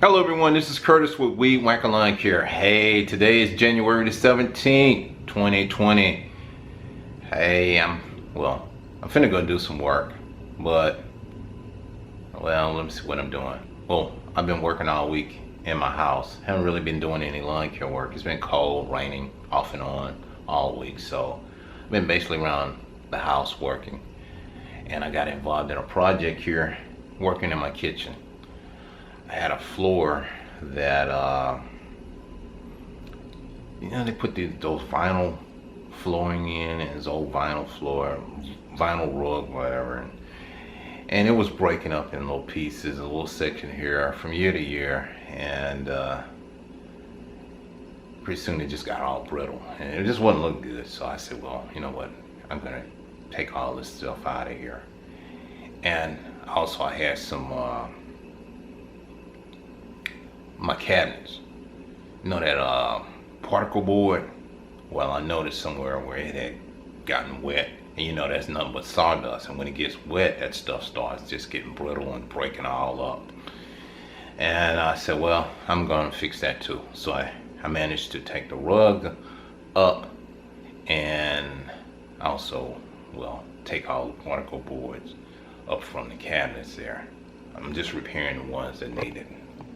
Hello everyone, this is Curtis with Weed Whacker Lawn Care. Hey, today is January the 17th, 2020. Hey, I'm finna go do some work, but, let me see what I'm doing. Well, I've been working all week in my house. Haven't really been doing any lawn care work. It's been cold, raining, off and on all week, so I've been basically around the house working. And I got involved in a project here, working in my kitchen. I had a floor that, they put those vinyl flooring in, and this old vinyl floor, vinyl rug, whatever. And it was breaking up in little pieces, a little section here from year to year. And pretty soon it just got all brittle. And it just wasn't looking good. So I said, well, you know what? I'm going to take all this stuff out of here. And also I had some... my cabinets, that particle board. Well, I noticed somewhere where it had gotten wet, and that's nothing but sawdust, and when it gets wet, that stuff starts just getting brittle and breaking all up. And I said, well, I'm gonna fix that too. So I managed to take the rug up, and also, take all the particle boards up from the cabinets there. I'm just repairing the ones that needed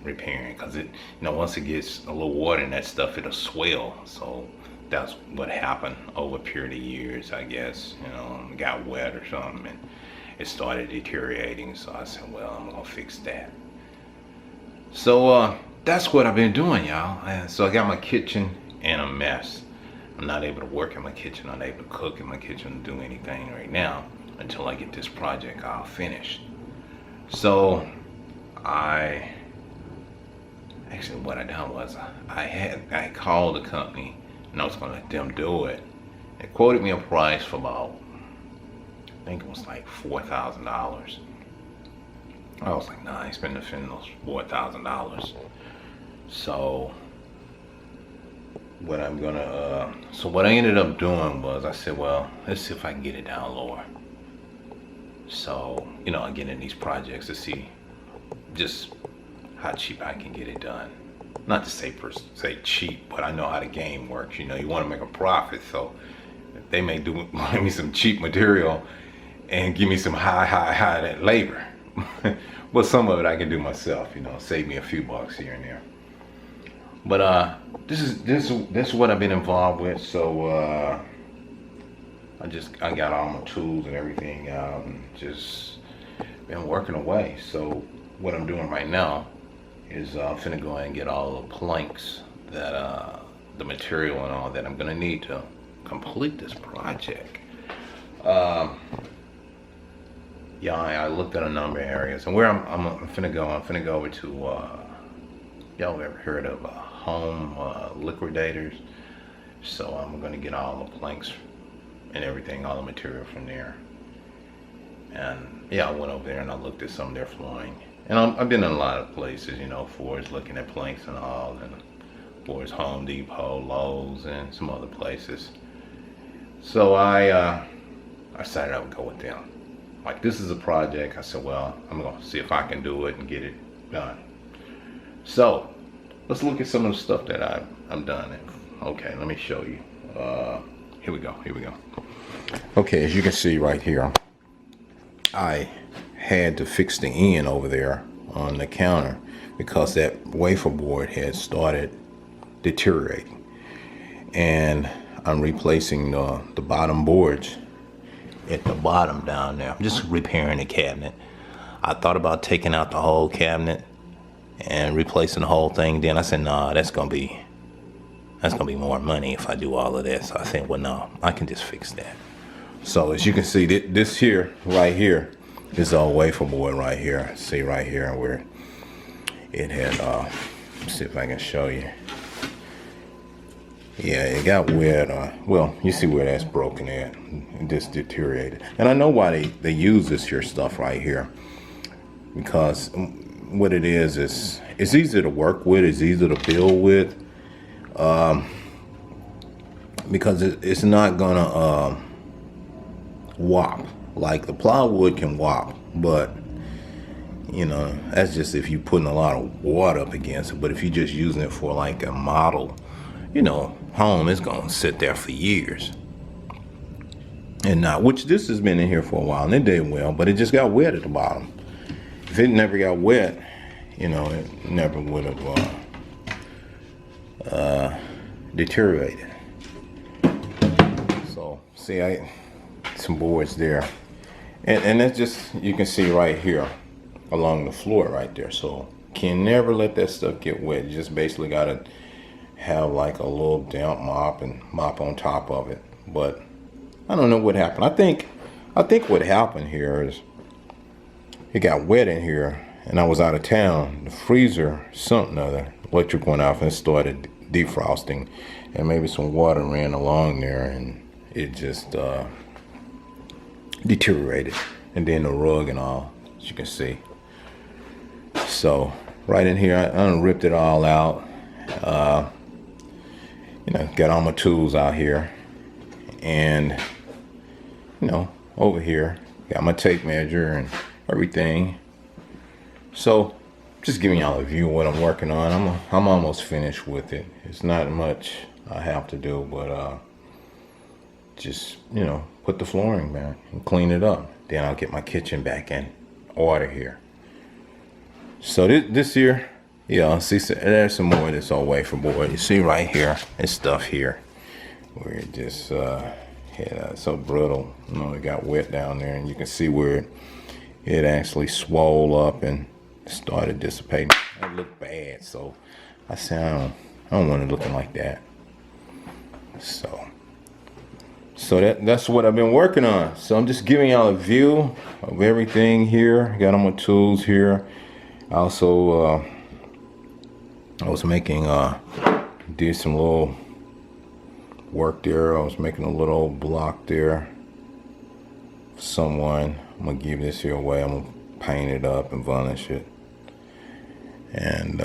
repairing, because once it gets a little water in that stuff, it'll swell. So that's what happened over a period of years, I guess. It got wet or something, and it started deteriorating. So I said, well, I'm gonna fix that. So that's what I've been doing, y'all. And so I got my kitchen in a mess. I'm not able to work in my kitchen, I'm not able to cook in my kitchen, do anything right now until I get this project all finished. So actually, what I done was I called the company, and I was gonna let them do it. They quoted me a price for about, I think it was like $4,000. I was like, nah, I ain't spending those $4,000. So what I ended up doing was, I said, well, let's see if I can get it down lower. So I get in these projects to see just how cheap I can get it done. Not to say cheap, but I know how the game works. You want to make a profit, so they may give me some cheap material and give me some high labor. But some of it I can do myself. Save me a few bucks here and there. But this is what I've been involved with. So I got all my tools and everything out, and just been working away. So what I'm doing right now is I'm finna go ahead and get all the planks that the material and all that I'm gonna need to complete this project. Yeah, I looked at a number of areas, and where I'm finna go over to y'all ever heard of home liquidators? So I'm gonna get all the planks and everything, all the material from there. And yeah, I went over there and I looked at some of their flooring. And I've been in a lot of places, for looking at planks and all, and for Home Depot, Lowe's, and some other places. So I decided I would go with them. Like, this is a project. I said, well, I'm gonna see if I can do it and get it done. So let's look at some of the stuff that I've done. Okay, let me show you. Here we go. Okay, as you can see right here, I had to fix the end over there on the counter because that wafer board had started deteriorating, and I'm replacing the bottom boards at the bottom down there. I'm just repairing the cabinet. I thought about taking out the whole cabinet and replacing the whole thing. Then I said, nah, that's gonna be more money if I do all of this. So I said, well, no, I can just fix that. So as you can see, this here, right here, is a wafer board right here. See right here where it had, let's see if I can show you. Yeah, it got wet. You see where that's broken at. It just deteriorated. And I know why they use this here stuff right here. Because what it is it's easy to work with, it's easy to build with. Because it's not gonna wop. Like the plywood can wop, but You know, that's just if you're putting a lot of water up against it. But if you're just using it for like a model, you know, home, it's gonna sit there for years. And now, which this has been in here for a while, and it did well, but it just got wet at the bottom. If it never got wet, you know, it never would have deteriorated. So, see, some boards there, and that's just, you can see right here along the floor right there. So, can never let that stuff get wet. You just basically gotta have like a little damp mop and mop on top of it. But I don't know what happened. I think what happened here is it got wet in here, and I was out of town. The freezer, something other, electric went off and started defrosting, and maybe some water ran along there, and it just deteriorated. And then the rug and all, as you can see. So right in here, I ripped it all out. You know, got all my tools out here, and you know, over here got my tape measure and everything. So just giving y'all a view of what I'm working on. I'm almost finished with it. It's not much I have to do, but just, you know, put the flooring back and clean it up. Then I'll get my kitchen back in order here. So this here, yeah, see, there's some more of this old wafer board. You see right here, there's stuff here where it just so brittle. You know, it got wet down there, and you can see where it actually swole up and started dissipating. It looked bad, so I said I don't want it looking like that. So that's what I've been working on. So I'm just giving y'all a view of everything here. Got all my tools here. Also, I was making, did some little work there. I was making a little block there for someone. I'm gonna give this here away. I'm gonna paint it up and varnish it and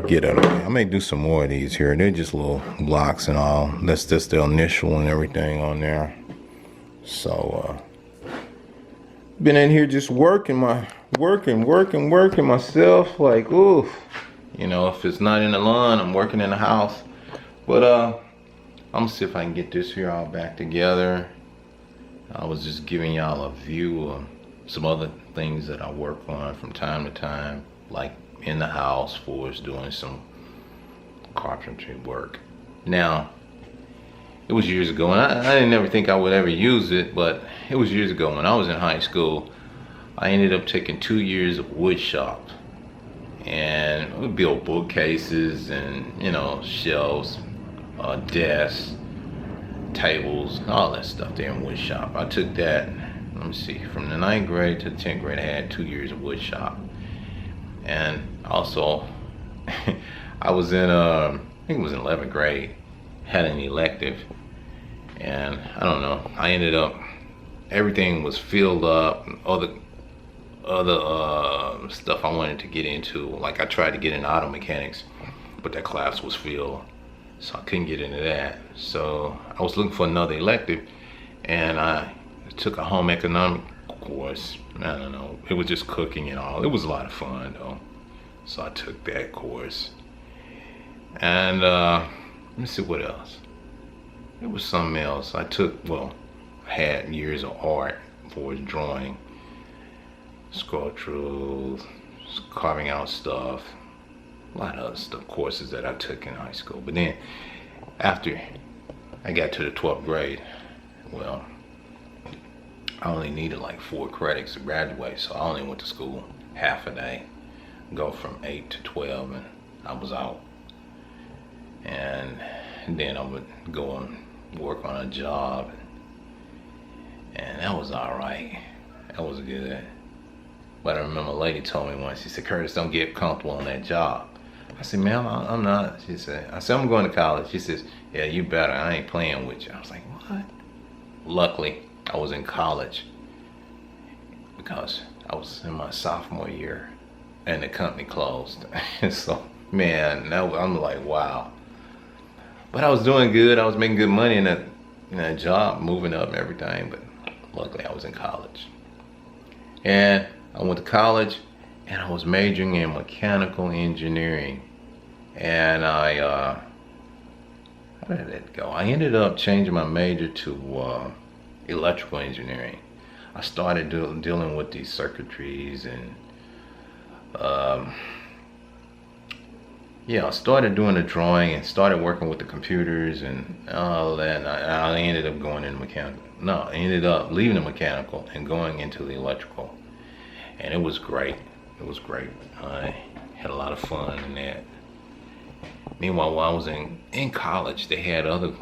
get it away. I may do some more of these here. They're just little blocks and all. That's just the initial and everything on there. So been in here just working myself, like, oof. You know, if it's not in the lawn, I'm working in the house. But I'm gonna see if I can get this here all back together. I was just giving y'all a view of some other things that I work on from time to time, like in the house for us doing some carpentry work. Now, it was years ago, and I didn't ever think I would ever use it, but it was years ago when I was in high school. I ended up taking 2 years of wood shop, and we built bookcases and, you know, shelves, desks, tables, all that stuff there in wood shop. I took that, let me see, from the 9th grade to the 10th grade, I had 2 years of wood shop. And also, I was in, I think it was in 11th grade, had an elective, and I don't know, I ended up, everything was filled up, other stuff I wanted to get into. Like I tried to get into auto mechanics, but that class was filled, so I couldn't get into that. So I was looking for another elective, and I took a home economic course. I don't know, it was just cooking and all. It was a lot of fun though, so I took that course. And let me see what else. It was something else I took. Well, I had years of art for drawing, sculptural, carving out stuff, a lot of other stuff, courses that I took in high school. But then after I got to the 12th grade, well, I only needed like 4 credits to graduate, so I only went to school half a day, go from 8 to 12, and I was out. And then I would go and work on a job, and that was all right. That was good. But I remember a lady told me once, she said, "Curtis, don't get comfortable on that job." I said, "Ma'am, I'm not." She said, I said, "I'm going to college." She says, "Yeah, you better. I ain't playing with you." I was like, what? Luckily, I was in college because I was in my sophomore year and the company closed. So, man, I'm like, wow. But I was doing good. I was making good money in that job, moving up and everything. But luckily, I was in college. And I went to college, and I was majoring in mechanical engineering. And how did it go? I ended up changing my major to electrical engineering. I started dealing with these circuitries and yeah, I started doing the drawing and started working with the computers and all that. And I ended up going into mechanical. No, I ended up leaving the mechanical and going into the electrical. And it was great. It was great. I had a lot of fun in that. Meanwhile, while I was in college, they had other,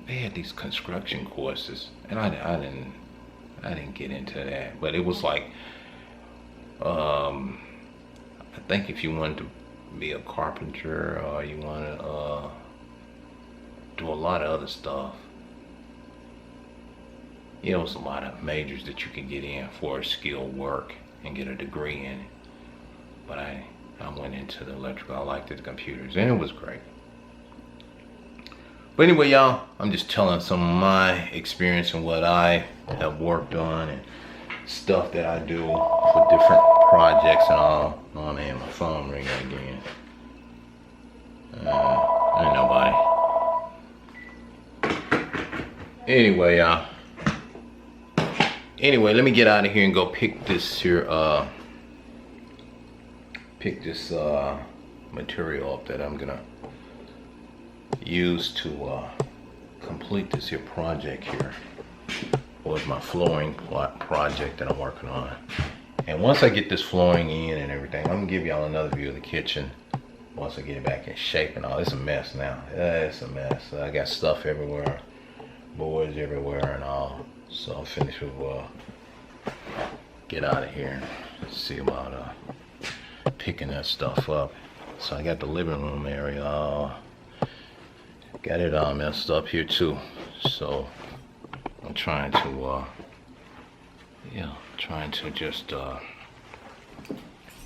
they had these construction courses, and I didn't get into that. But it was like, I think if you wanted to be a carpenter or you want to do a lot of other stuff, you know, it was a lot of majors that you could get in for skilled work and get a degree in it. But I went into the electrical. I liked the computers, and it was great. But anyway, y'all, I'm just telling some of my experience and what I have worked on and stuff that I do for different projects and all. Oh man, my phone ringing again. Ain't nobody. Anyway, y'all. Anyway, let me get out of here and go pick this here, material up that I'm gonna use to complete this here project here. Was my flooring project that I'm working on. And once I get this flooring in and everything, I'm gonna give y'all another view of the kitchen once I get it back in shape and all. It's a mess now. It's a mess. I got stuff everywhere, boards everywhere and all. So I'm finished with get out of here and see about picking that stuff up. So I got the living room area all, got it all messed up here too. So I'm trying to just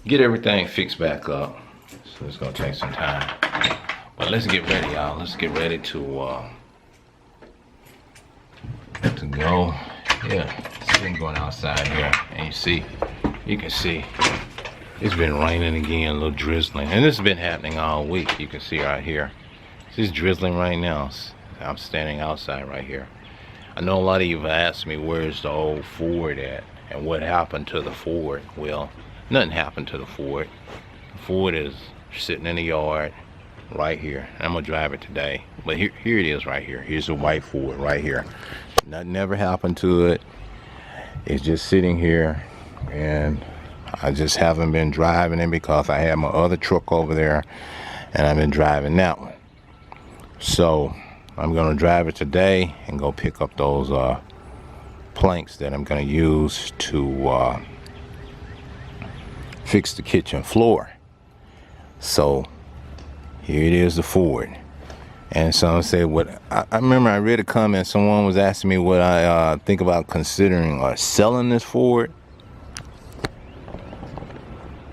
get everything fixed back up. So it's gonna take some time. But let's get ready, y'all. Let's get ready to go. Yeah, see, going outside here, and you can see it's been raining again, a little drizzling, and this has been happening all week. You can see right here, it's drizzling right now. I'm standing outside right here. I know a lot of you have asked me where's the old Ford at and what happened to the Ford. Well, nothing happened to the Ford. The Ford is sitting in the yard right here. I'm gonna drive it today, but here it is right here. Here's a white Ford right here. Nothing ever happened to it. It's just sitting here, and I just haven't been driving it because I have my other truck over there and I've been driving that one. So I'm gonna drive it today and go pick up those planks that I'm gonna use to fix the kitchen floor. So here it is, the Ford. And someone said, "What?" I remember I read a comment. Someone was asking me what I think about considering selling this Ford.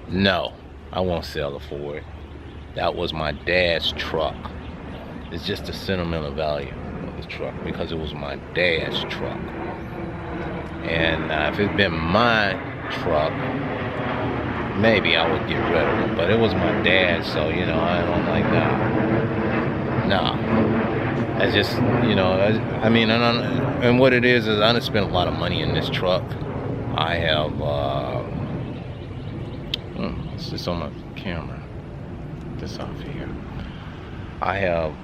No, I won't sell the Ford. That was my dad's truck. It's just a sentimental value of the truck because it was my dad's truck. And if it'd been my truck, maybe I would get rid of it. But it was my dad's, so you know, I don't like that. No, I just, you know, I mean, and what it is I done spent a lot of money in this truck. I have, it's just on my camera, this off here. I have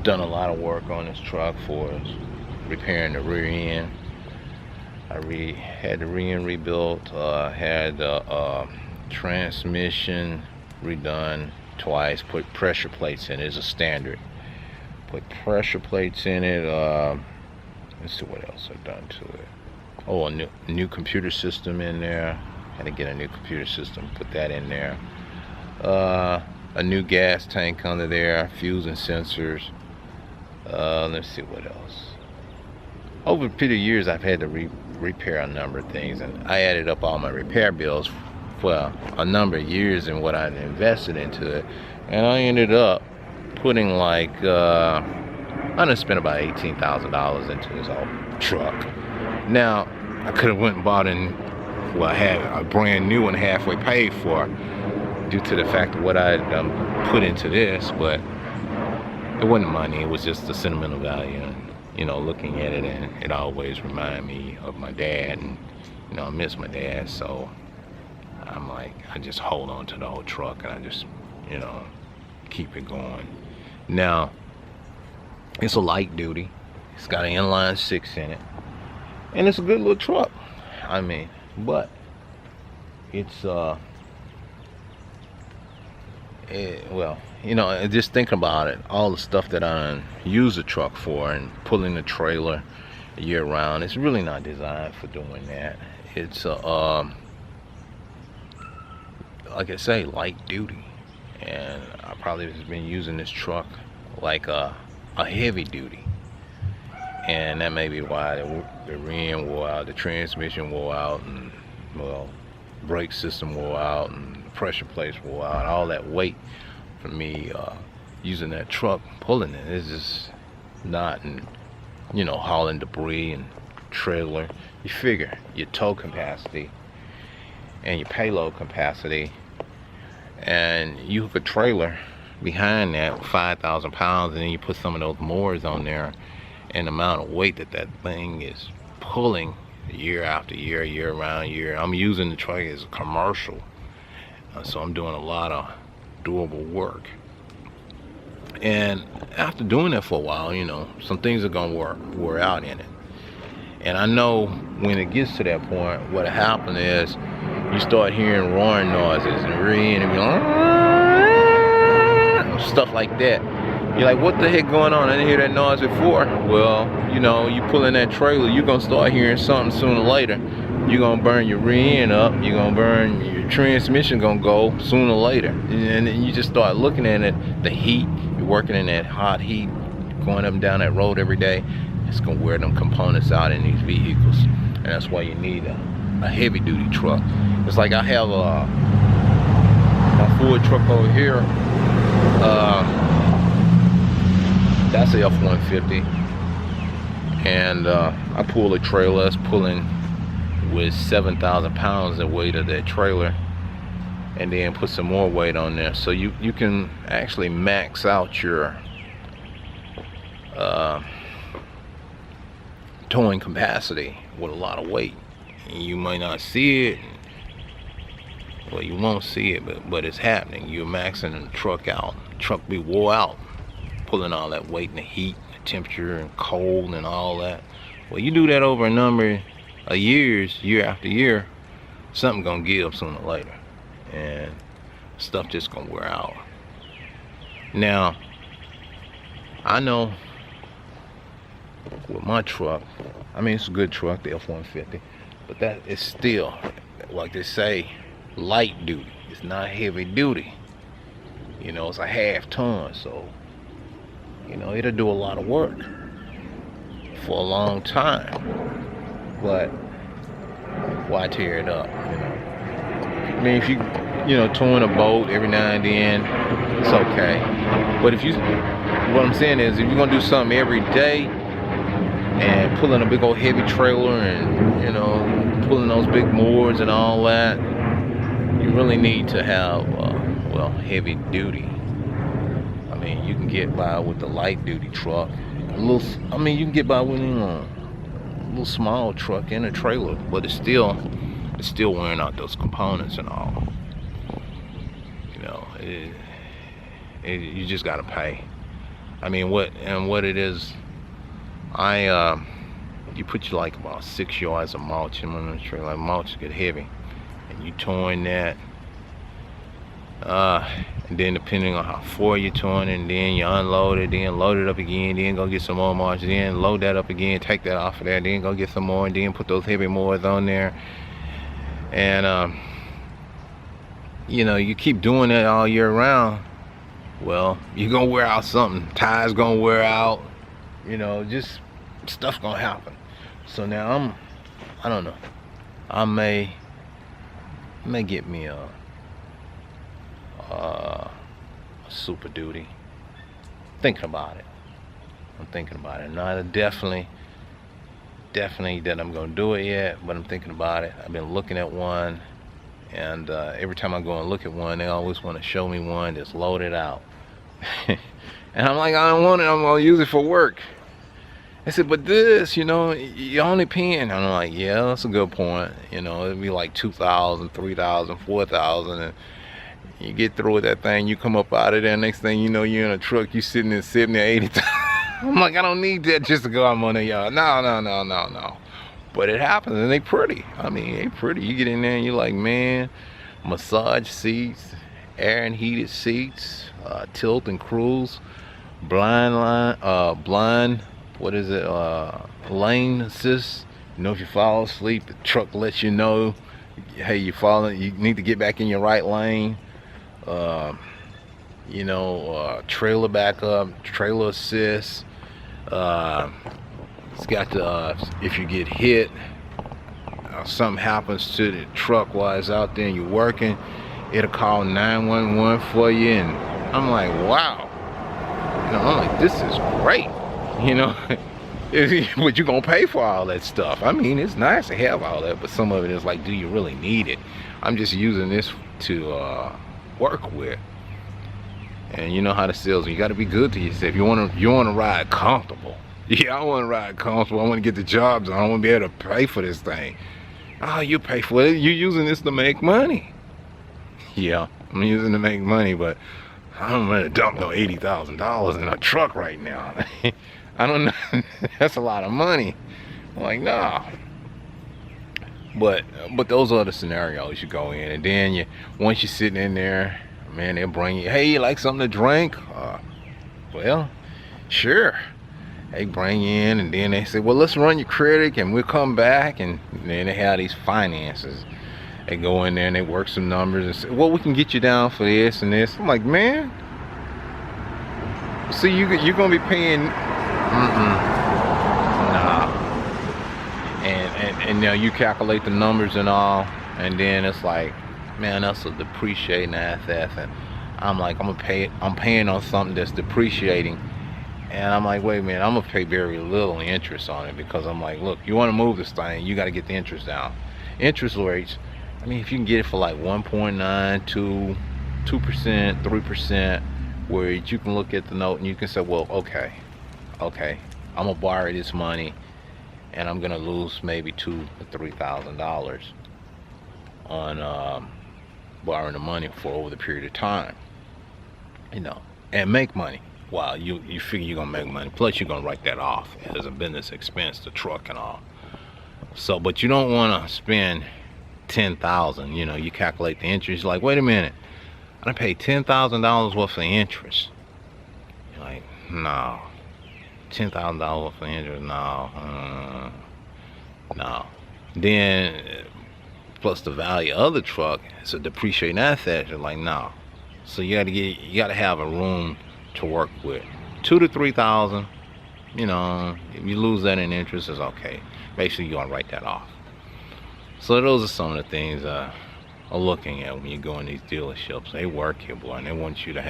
done a lot of work on this truck for repairing the rear end. I had the rear end rebuilt, had the transmission redone twice, put pressure plates in it as a standard. Put pressure plates in it. Let's see what else I've done to it. Oh, a new computer system in there. Had to get a new computer system, put that in there. A new gas tank under there, fusing sensors. Let's see what else. Over the years, I've had to repair a number of things, and I added up all my repair bills for a number of years and what I'd invested into it, and I ended up putting like I done spent about $18,000 into this old truck. Now I could have went and bought well, I had a brand new one halfway paid for due to the fact of what I put into this, but it wasn't money, it was just the sentimental value. And, you know, looking at it, and it always reminded me of my dad, and, you know, I miss my dad, so I'm like, I just hold on to the whole truck, and I just, you know, keep it going. Now, it's a light duty. It's got an inline 6 in it, and it's a good little truck. I mean, but it's well, you know, just thinking about it, all the stuff that I use the truck for and pulling the trailer year round, it's really not designed for doing that. It's like I say, light duty, and I probably have been using this truck like a heavy duty, and that may be why the rim wore out, the transmission wore out, and well, brake system wore out, and the pressure plates wore out. All that weight for me using that truck, pulling it, is just not, and you know, hauling debris and trailer. You figure your tow capacity and your payload capacity, and you hook a trailer behind that 5,000 pounds, and then you put some of those motors on there, and the amount of weight that that thing is pulling year after year, year around year. I'm using the truck as a commercial, so I'm doing a lot of doable work. And after doing that for a while, you know, some things are gonna wear out in it. And I know when it gets to that point, what happened is you start hearing roaring noises and rear and be like, stuff like that. You're like, what the heck going on? I didn't hear that noise before. Well, you know, you pull in that trailer, you're gonna start hearing something sooner or later. You're gonna burn your rear end up, you're gonna burn your transmission, gonna go sooner or later. And then you just start looking at it, the heat, you're working in that hot heat, going up and down that road every day. It's gonna wear them components out in these vehicles, and that's why you need a heavy duty truck. It's like I have my Ford truck over here. That's a F-150, and I pull a trailer that's pulling with 7,000 pounds of weight of that trailer, and then put some more weight on there, so you can actually max out your towing capacity with a lot of weight. And you might not see it, well, you won't see it, but it's happening. You're maxing the truck out. The truck be wore out, pulling all that weight and the heat, the temperature and cold and all that. Well, you do that over a number of years, year after year, something gonna give sooner or later, and stuff just gonna wear out. Now, I know with my truck, I mean, it's a good truck, the F-150, but that is still, like they say, light duty. It's not heavy duty. You know, it's a half ton, so you know, it'll do a lot of work for a long time, but why tear it up, you know? I mean, if you know, towing a boat every now and then, it's okay. But if you, what I'm saying is, if you're gonna do something every day and pulling a big old heavy trailer and, you know, pulling those big moors and all that, you really need to have, well, heavy duty. I mean, you can get by with the light duty truck. You can get by with a little small truck and a trailer, but it's still wearing out those components and all. You know, you just gotta pay. I mean, what it is, you put like about 6 yards of mulch in the trailer. Like, mulch get heavy, and you towing that. And then depending on how far you're towing, and then you unload it, then load it up again, then go get some more mulch, then load that up again, take that off of there, then go get some more, and then put those heavy mowers on there. And you know, you keep doing that all year round, well, you're gonna wear out something. Tires gonna wear out, you know, just stuff gonna happen. So now I don't know, I may get me a Super Duty. Thinking about it. I'm thinking about it. Now, I definitely definitely that I'm gonna do it yet, but I'm thinking about it. I've been looking at one, and every time I go and look at one, they always want to show me one that's loaded out. And I'm like, I don't want it, I'm gonna use it for work. I said, but this, you know, you're only paying. And I'm like, yeah, that's a good point. You know, it'd be like 2,000, 3,000, 4,000, and you get through with that thing, you come up out of there, next thing you know, you're in a truck, you sitting in 70 or 80,000. I'm like, I don't need that just to go out on the yard. No. But it happens, and they pretty. I mean, they pretty. You get in there and you're like, man, massage seats, air and heated seats, tilt and cruise, blind, what is it, lane assist. You know, if you fall asleep, the truck lets you know, hey, you're falling, you need to get back in your right lane. You know, trailer backup, trailer assist. It's got the, if you get hit, something happens to the truck while it's out there and you're working, it'll call 911 for you. And I'm like, wow. You know, I'm like, this is great. You know, but you're gonna pay for all that stuff. I mean, it's nice to have all that, but some of it is like, do you really need it? I'm just using this to work with. And you know how the salesman, you got to be good to yourself. You want to ride comfortable. Yeah, I want to ride comfortable. I want to get the job done. I want to be able to pay for this thing. Oh, you pay for it. You're using this to make money. Yeah, I'm using it to make money, but I don't want to dump no $80,000 in a truck right now. I don't know. That's a lot of money. I'm like, nah. But those are the scenarios you go in, and then once you're sitting in there, man, they'll bring you, hey, you like something to drink? Well, sure. They bring you in, and then they say, well, let's run your credit and we'll come back. And then they have these finances. They go in there and they work some numbers and say, well, we can get you down for this and this. I'm like, man, see, you're gonna be paying, nah. And now you calculate the numbers and all, and then it's like, man, that's a depreciating asset. And I'm like, I'm paying on something that's depreciating. And I'm like, wait a minute, I'm gonna pay very little interest on it, because I'm like, look, you want to move this thing, you got to get the interest down. Interest rates, I mean, if you can get it for like 1.9 to 2%, 3%, where you can look at the note and you can say, well, okay, I'm gonna borrow this money, and I'm gonna lose maybe $2,000 to $3,000 on borrowing the money for over the period of time, you know, and make money. Wow, you figure you're gonna make money. Plus, you're gonna write that off as a business expense, the truck and all. So, but you don't want to spend $10,000. You know, you calculate the interest. You're like, wait a minute, I paid $10,000 worth of interest. You're like, no, $10,000 worth of interest, no. Then plus the value of the truck, it's a depreciating asset. You're like, no. So you gotta have a room to work with. 2,000 to 3,000. You know, if you lose that in interest, it's okay. Basically, you're gonna write that off. So those are some of the things are looking at when you go in these dealerships. They work here, boy, and they want you to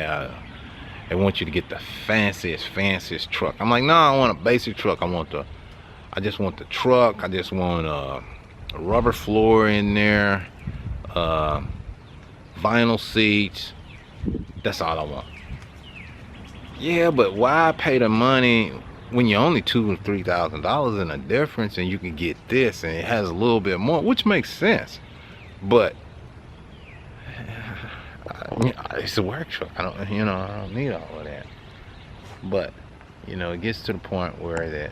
get the fanciest truck. I'm like, no, I want a basic truck. I just want the truck. I just want a rubber floor in there, vinyl seats. That's all I want. Yeah, but why pay the money when you're only $2,000 to $3,000 in a difference, and you can get this and it has a little bit more, which makes sense. But it's a work truck. I don't need all of that. But it gets to the point where that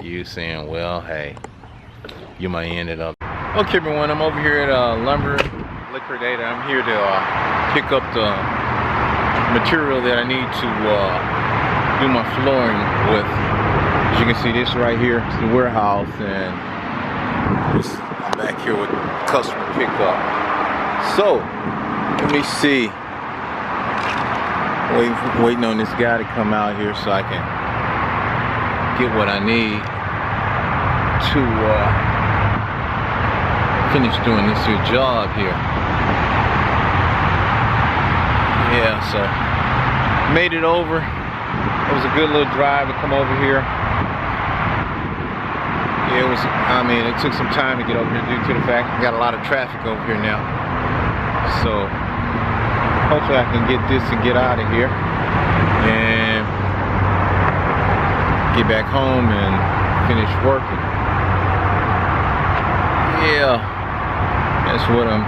you saying, well, hey, you might end it up. Okay, everyone, I'm over here at Lumber Liquidator. I'm here to pick up the material that I need to do my flooring with. As you can see, this right here is the warehouse, and I'm back here with customer pickup. So let me see. Waiting on this guy to come out here so I can get what I need to finish doing this here job here. Yeah, so made it over. It was a good little drive to come over here. it was, I mean, it took some time to get over here due to the fact we got a lot of traffic over here now. So hopefully I can get this and get out of here and get back home and finish working. Yeah, that's what I'm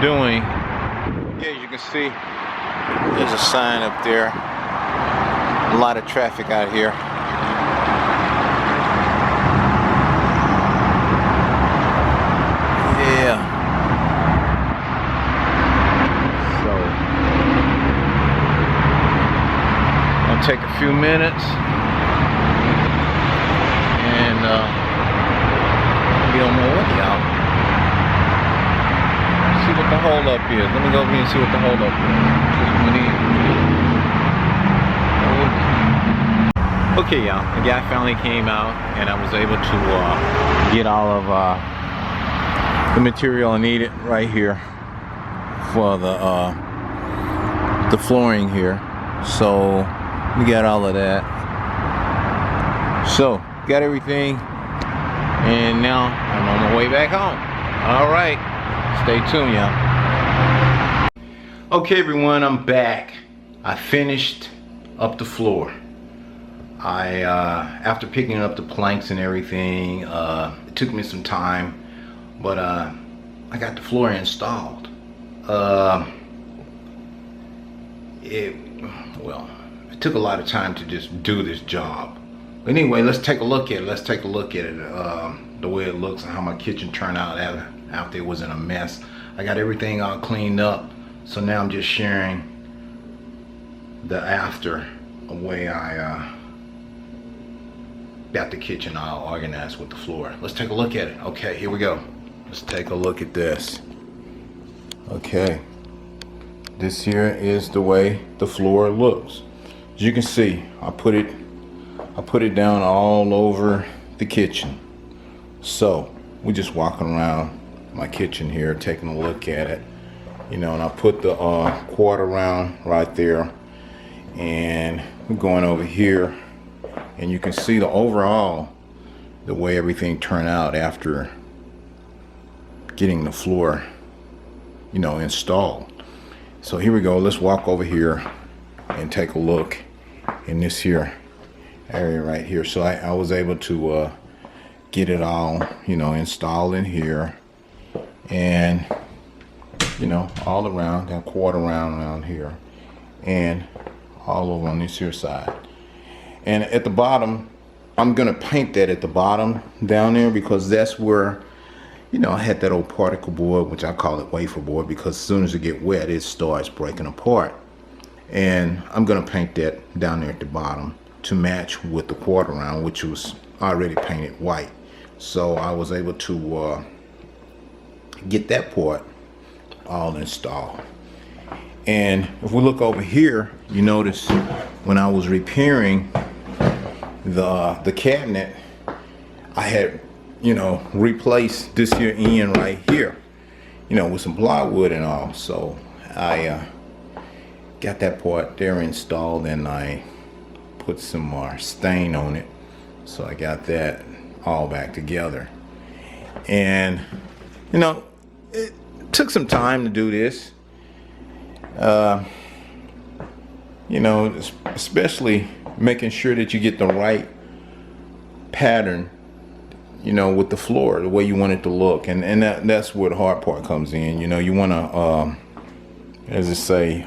doing. Yeah, as you can see, there's a sign up there. A lot of traffic out here. Yeah. So, I'll take a few minutes and be on my way, y'all. See what the hold up is. Let me go over here and see what the hold up is. Just went in. Okay, y'all, the guy finally came out and I was able to get all of the material I needed right here for the flooring here. So we got all of that. So got everything, and now I'm on my way back home. All right, stay tuned, y'all. Okay, everyone, I'm back. I finished up the floor. After picking up the planks and everything, it took me some time, but I got the floor installed. It took a lot of time to just do this job. But anyway, let's take a look at it. Let's take a look at it, the way it looks and how my kitchen turned out after it was in a mess. I got everything all cleaned up, so now I'm just sharing the after way I got the kitchen all organized with the floor. Let's take a look at it. Okay, here we go. Let's take a look at this. Okay, this here is the way the floor looks. As you can see, I put it down all over the kitchen. So we're just walking around my kitchen here, taking a look at it, you know, and I put the quarter round right there, and we're going over here. And you can see the overall, the way everything turned out after getting the floor, you know, installed. So here we go. Let's walk over here and take a look in this here area right here. So I was able to get it all, you know, installed in here, and you know, all around, that quarter round around here, and all over on this here side. And at the bottom, I'm gonna paint that at the bottom down there, because that's where, you know, I had that old particle board, which I call it wafer board, because as soon as it get wet, it starts breaking apart. And I'm gonna paint that down there at the bottom to match with the quarter round, which was already painted white. So I was able to get that part all installed. And if we look over here, you notice when I was repairing the cabinet, I had, you know, replaced this here end right here, you know, with some plywood and all. So I got that part there installed, and I put some more stain on it. So I got that all back together. And you know, it took some time to do this. You know, especially making sure that you get the right pattern, you know, with the floor, the way you want it to look. And that's where the hard part comes in. You know, you want to, as I say,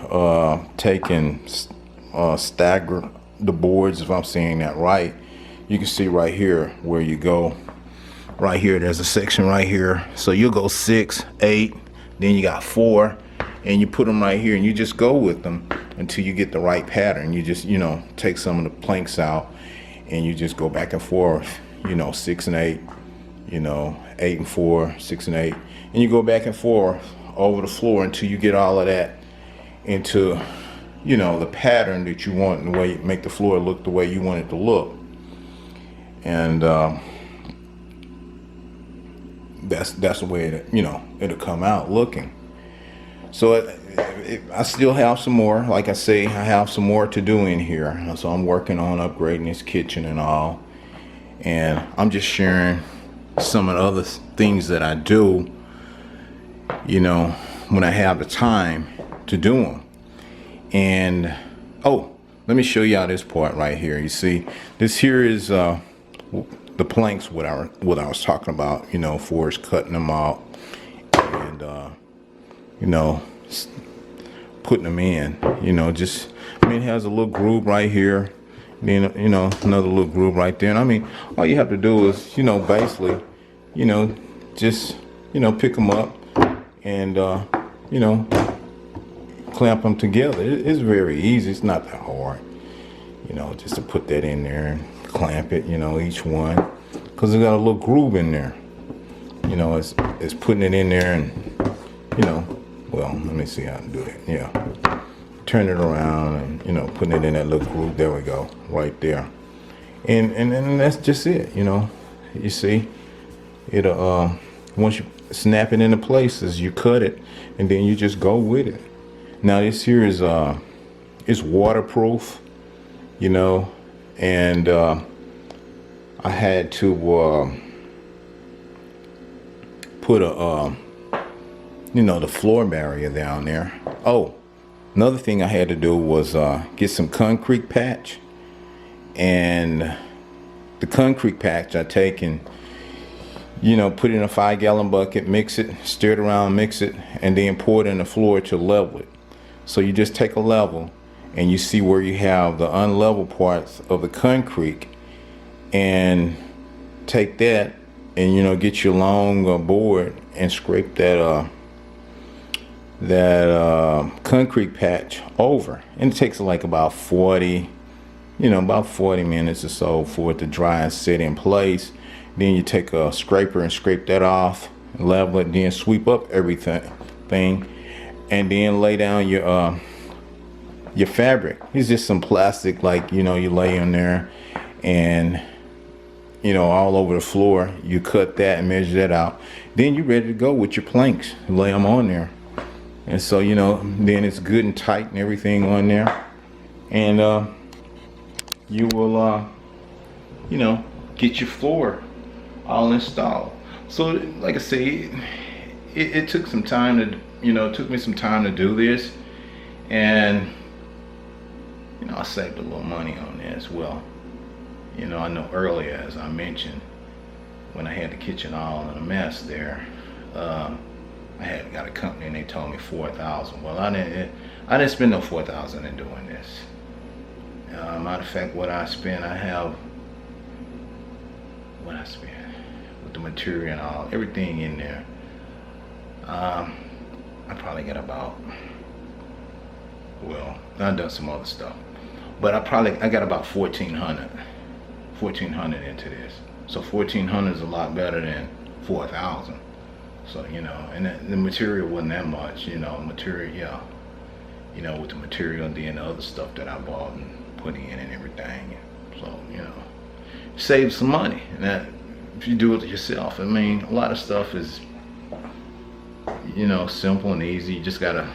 take and stagger the boards, if I'm saying that right. You can see right here where you go. Right here, there's a section right here. So you'll go 6, 8, then you got 4, and you put them right here, and you just go with them until you get the right pattern. You just, you know, take some of the planks out, and you just go back and forth, you know, 6 and 8, you know, 8 and 4, 6 and 8, and you go back and forth over the floor until you get all of that into, you know, the pattern that you want, and the way you make the floor look the way you want it to look. And that's the way it, you know, it'll come out looking. So I still have some more. Like I say, I have some more to do in here. So I'm working on upgrading this kitchen and all. And I'm just sharing some of the other things that I do, you know, when I have the time to do them. And oh, let me show y'all this part right here. You see, this here is the planks what I was talking about, you know, for is cutting them out and you know, putting them in, you know, just, I mean, it has a little groove right here, then, you know, another little groove right there. And I mean, all you have to do is, you know, basically, you know, just, you know, pick them up and, you know, clamp them together. It's very easy. It's not that hard, you know, just to put that in there and clamp it, you know, each one, because it got a little groove in there. You know, it's putting it in there and, you know, well, let me see how to do it. Yeah. Turn it around and, you know, putting it in that little groove. There we go. Right there. And that's just it, you know. You see, it'll, once you snap it into place as you cut it, and then you just go with it. Now this here is, it's waterproof, you know, and, I had to, put a, you know, the floor barrier down there. Oh, another thing I had to do was get some concrete patch. And the concrete patch I take and, you know, put it in a 5-gallon bucket, mix it, stir it around, mix it, and then pour it in the floor to level it. So you just take a level and you see where you have the unlevel parts of the concrete, and take that and, you know, get your long board and scrape that concrete patch over, and it takes like about 40 minutes or so for it to dry and sit in place. Then you take a scraper and scrape that off, level it, then sweep up everything, and then lay down your fabric. It's just some plastic, like, you know, you lay in there, and, you know, all over the floor. You cut that and measure that out. Then you're ready to go with your planks. Lay them on there. And so, you know, then it's good and tight and everything on there. And you will, you know, get your floor all installed. So, like I say, it took some time to, you know, it took me some time to do this. And, you know, I saved a little money on this. Well, you know, I know earlier, as I mentioned, when I had the kitchen all in a mess there, I had got a company and they told me $4,000. Well, I didn't spend no $4,000 in doing this. Matter of fact, what I spent with the material and all, everything in there, I probably got about, well, I've done some other stuff, but I got about $1,400 into this. So $1,400 is a lot better than $4,000. So, you know, and the material wasn't that much, you know, material, yeah, you know, with the material and then the other stuff that I bought and put in and everything. So, you know, save some money. And that, if you do it yourself, I mean, a lot of stuff is, you know, simple and easy. You just gotta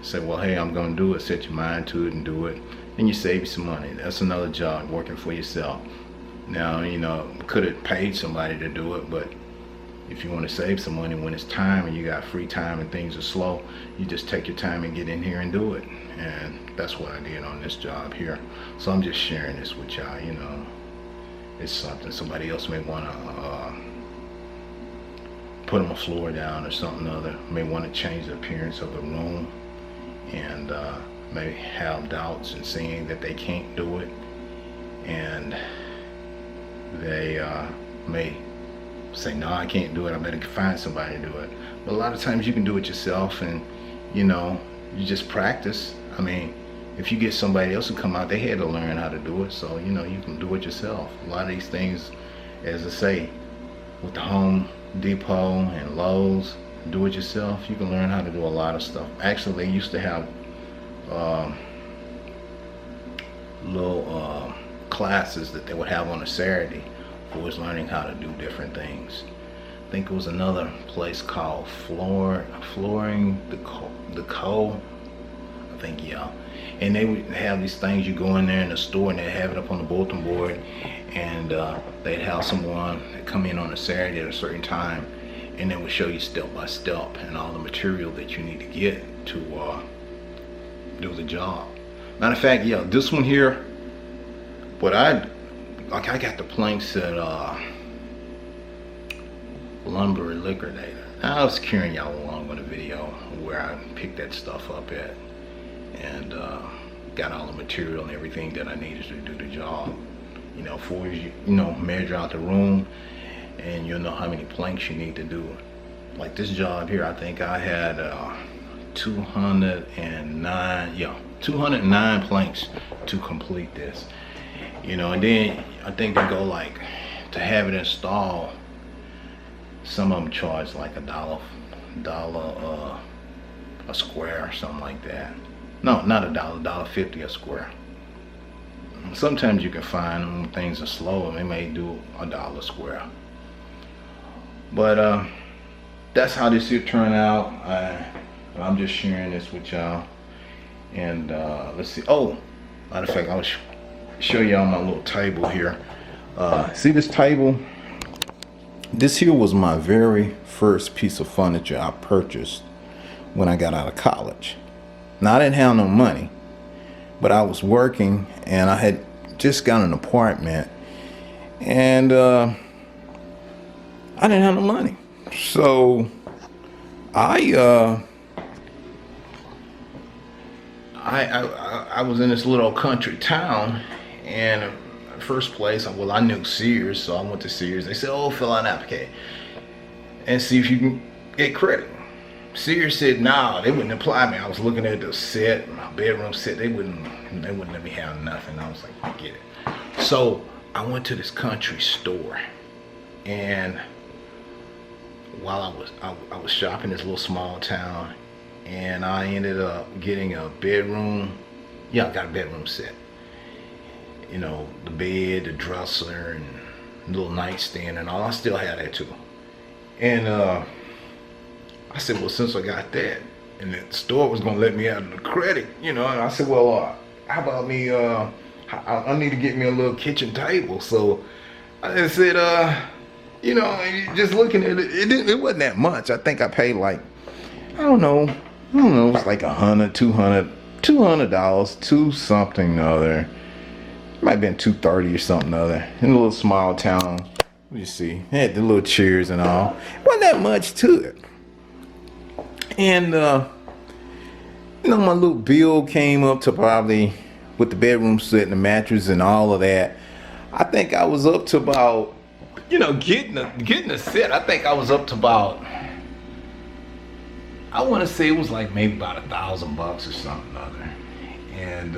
say, well, hey, I'm gonna do it, set your mind to it and do it, and you save you some money. That's another job, working for yourself. Now, you know, could have paid somebody to do it, but if you want to save some money when it's time and you got free time and things are slow, you just take your time and get in here and do it. And that's what I did on this job here. So I'm just sharing this with y'all. You know, it's something somebody else may want to put them a floor down or something other, may want to change the appearance of the room, and may have doubts and seeing that they can't do it, and they may say, no, I can't do it, I better find somebody to do it. But a lot of times you can do it yourself, and, you know, you just practice. I mean, if you get somebody else to come out, they had to learn how to do it, so, you know, you can do it yourself. A lot of these things, as I say, with the Home Depot and Lowe's, do it yourself, you can learn how to do a lot of stuff. Actually, they used to have little classes that they would have on a Saturday for us learning how to do different things. I think it was another place called Flooring the Co. I think, yeah. And they would have these things, you go in there in the store and they have it up on the bulletin board, and they'd have someone come in on a Saturday at a certain time, and they would show you step by step and all the material that you need to get to do the job. Matter of fact, yeah, this one here, I got the planks at Lumber Liquidator. I was carrying y'all along with a video where I picked that stuff up at, and got all the material and everything that I needed to do the job. You know, for you measure out the room, and you'll know how many planks you need to do. Like this job here, I think I had 209 planks to complete this. You know, and then I think they go like, to have it installed, some of them charge like $1 a square or something like that. No, not $1.50 a square. Sometimes you can find them when things are slow and they may do $1 a square. But that's how this here turned out. I'm just sharing this with y'all. And let's see. Oh, matter of fact, I'll show y'all my little table here. See this table? This here was my very first piece of furniture I purchased when I got out of college. Now, I didn't have no money, but I was working and I had just got an apartment, and I didn't have no money. So I was in this little country town, and first place, well, I knew Sears, so I went to Sears. They said, oh, fill out an application and see if you can get credit. Sears said, no, they wouldn't apply me. I was looking at the set, my bedroom set. They wouldn't let me have nothing. I was like, forget it. So I went to this country store, and while I was shopping this little small town, and I ended up getting a bedroom. Yeah, I got a bedroom set. You know, the bed, the dresser, and little nightstand and all. I still had that too. And I said, well, since I got that, and the store was gonna let me out of the credit, you know, and I said, well, how about me? I need to get me a little kitchen table. So I just said, you know, just looking at it, it wasn't that much. I think I paid like, I don't know, it was like $100, $200, two something or other. Might have been $230 or something or other. In a little small town. You see, it had the little chairs and all. Wasn't that much to it. And you know, my little bill came up to probably, with the bedroom set and the mattress and all of that, I think I was up to about, you know, getting a set. I think I was up to about, I want to say it was like maybe about $1,000 or something or other. And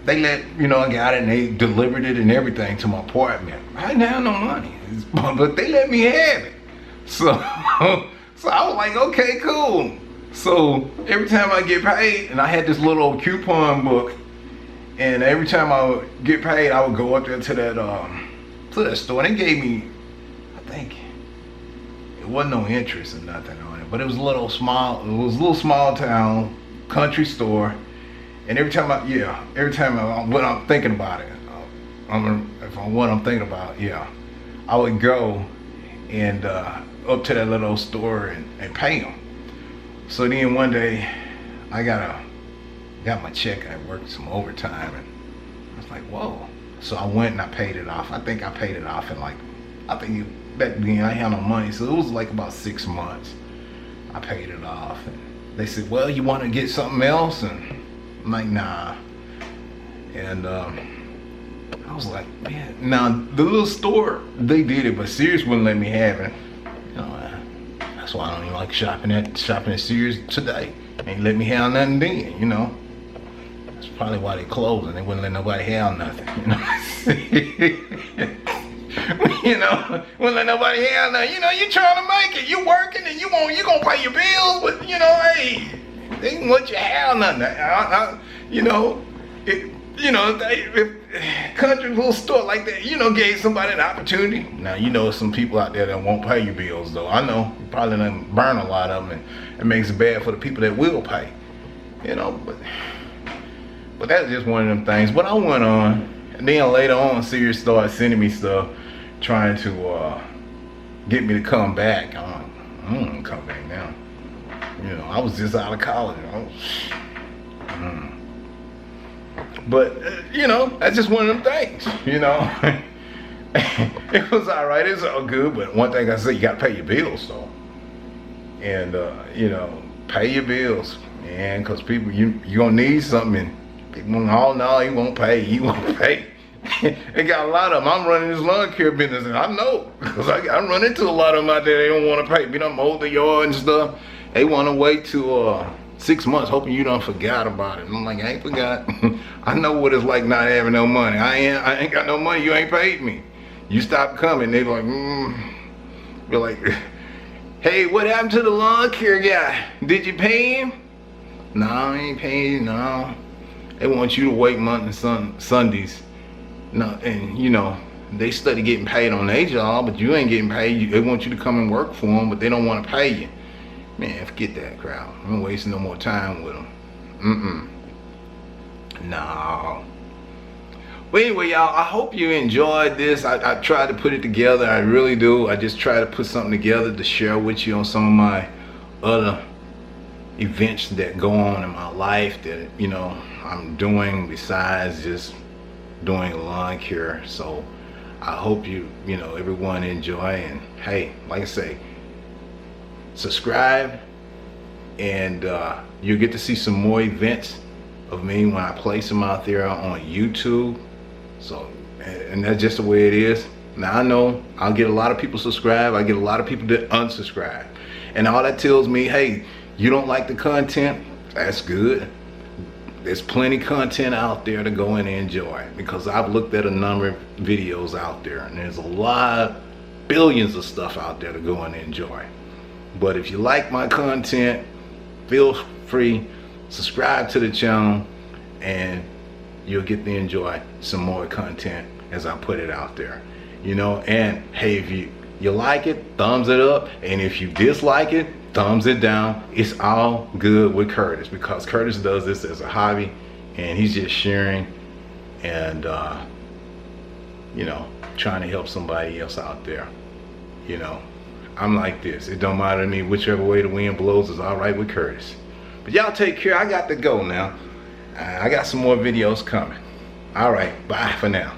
they let, you know, I got it and they delivered it and everything to my apartment. I didn't have no money, but they let me have it. So I was like, okay, cool. So every time I get paid, and I had this little coupon book, and every time I would get paid, I would go up there to that store. And they gave me, I think, it wasn't no interest or nothing on it, but it was a little small town country store. And every time when I'm thinking about it, I would go and up to that little store and pay them. So then one day, I got my check. I worked some overtime, and I was like, whoa. So I went and I paid it off. I think I paid it off in back then I had no money, so it was like about 6 months. I paid it off, and they said, well, you want to get something else? And I'm like, nah. And I was like, man. Now the little store, they did it, but Sears wouldn't let me have it. You know, that's why I don't even like shopping at Sears today. Ain't let me have nothing then, you know. That's probably why they closed, and they wouldn't let nobody have nothing, you know. You know, wouldn't let nobody have nothing. You know, you trying to make it. You working and you gonna pay your bills, but you know, hey, they didn't let you have nothing. You know, you know, if country little store like that, you know, gave somebody an opportunity. Now, you know, some people out there that won't pay your bills, though. I know you probably done burn a lot of them, and it makes it bad for the people that will pay. You know, but that's just one of them things. But I went on, and then later on, Sirius started sending me stuff, trying to get me to come back. I don't want to come back now. You know, I was just out of college. But, you know, that's just one of them things, you know. It was all right, it's all good, but one thing I said, you got to pay your bills, though. And, you know, pay your bills, man, because people, you're going to need something, and people, oh, no, he won't pay, They got a lot of them. I'm running this lawn care business, and I know, because I run into a lot of them out there, they don't want to pay. We done mow the yard and stuff. They want to wait till 6 months, hoping you done forgot about it. And I'm like, I ain't forgot. I know what it's like not having no money. I ain't got no money, you ain't paid me. You stop coming. They like, Be like, hey, what happened to the lawn care guy? Did you pay him? No, I ain't paying, no. They want you to wait Mondays and Sundays. No, and you know, they study getting paid on their job, but you ain't getting paid. They want you to come and work for them, but they don't want to pay you. Man, forget that crowd. I'm wasting no more time with them. No. But anyway, y'all, I hope you enjoyed this. I tried to put it together. I really do. I just try to put something together to share with you on some of my other events that go on in my life that, you know, I'm doing besides just doing lawn care. So I hope you know, everyone enjoy. And hey, like I say, subscribe, and you'll get to see some more events of me when I place them out there on YouTube. So, and that's just the way it is. Now I know I'll get a lot of people subscribe, I get a lot of people that unsubscribe, and all that tells me, hey, you don't like the content, that's good. There's plenty content out there to go in and enjoy, because I've looked at a number of videos out there, and there's a lot, billions of stuff out there to go in and enjoy. But if you like my content, feel free, subscribe to the channel, and you'll get to enjoy some more content as I put it out there. You know, and hey, if you like it, thumbs it up, and if you dislike it, thumbs it down. It's all good with Curtis, because Curtis does this as a hobby, and he's just sharing and you know, trying to help somebody else out there. You know, I'm like this. It don't matter to me whichever way the wind blows, is all right with Curtis. But y'all take care. I got to go now. I got some more videos coming. All right, bye for now.